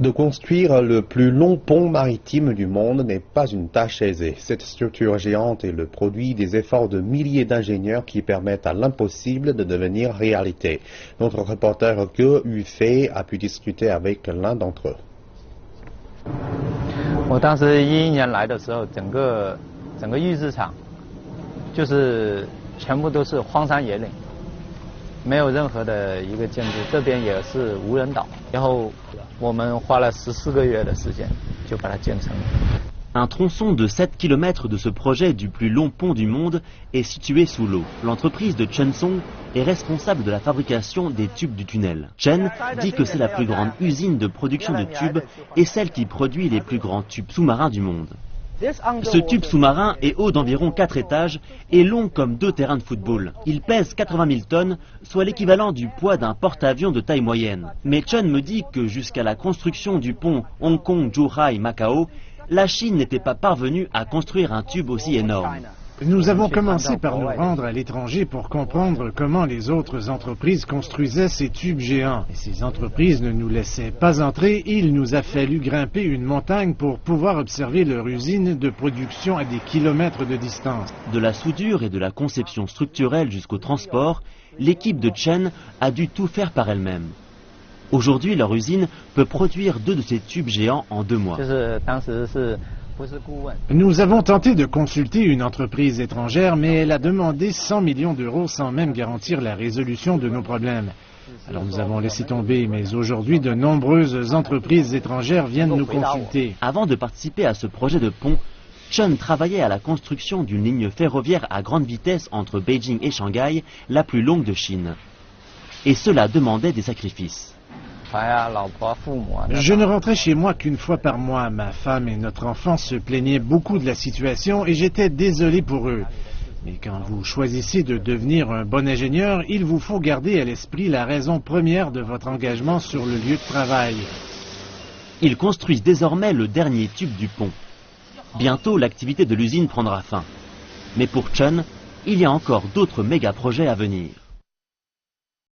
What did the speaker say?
De construire le plus long pont maritime du monde n'est pas une tâche aisée. Cette structure géante est le produit des efforts de milliers d'ingénieurs qui permettent à l'impossible de devenir réalité. Notre reporter Ge Yufei a pu discuter avec l'un d'entre eux. 我当时2011年来的时候，整个预制厂就是全部都是荒山野岭，没有任何的一个建筑，这边也是无人岛。然后我们花了14个月的时间就把它建成了。 Un tronçon de 7 km de ce projet du plus long pont du monde est situé sous l'eau. L'entreprise de Chen Song est responsable de la fabrication des tubes du tunnel. Chen dit que c'est la plus grande usine de production de tubes et celle qui produit les plus grands tubes sous-marins du monde. Ce tube sous-marin est haut d'environ 4 étages et long comme 2 terrains de football. Il pèse 80 000 tonnes, soit l'équivalent du poids d'un porte-avions de taille moyenne. Mais Chen me dit que jusqu'à la construction du pont Hong Kong-Zhuhai-Macao, la Chine n'était pas parvenue à construire un tube aussi énorme. Nous avons commencé par nous rendre à l'étranger pour comprendre comment les autres entreprises construisaient ces tubes géants. Et ces entreprises ne nous laissaient pas entrer et il nous a fallu grimper une montagne pour pouvoir observer leur usine de production à des kilomètres de distance. De la soudure et de la conception structurelle jusqu'au transport, l'équipe de Chen a dû tout faire par elle-même. Aujourd'hui, leur usine peut produire 2 de ces tubes géants en 2 mois. Nous avons tenté de consulter une entreprise étrangère, mais elle a demandé 100 millions d'euros sans même garantir la résolution de nos problèmes. Alors nous avons laissé tomber, mais aujourd'hui, de nombreuses entreprises étrangères viennent nous consulter. Avant de participer à ce projet de pont, Chen travaillait à la construction d'une ligne ferroviaire à grande vitesse entre Beijing et Shanghai, la plus longue de Chine. Et cela demandait des sacrifices. Je ne rentrais chez moi qu'une fois par mois. Ma femme et notre enfant se plaignaient beaucoup de la situation et j'étais désolé pour eux. Mais quand vous choisissez de devenir un bon ingénieur, il vous faut garder à l'esprit la raison première de votre engagement sur le lieu de travail. Ils construisent désormais le dernier tube du pont. Bientôt, l'activité de l'usine prendra fin. Mais pour Chen, il y a encore d'autres méga-projets à venir.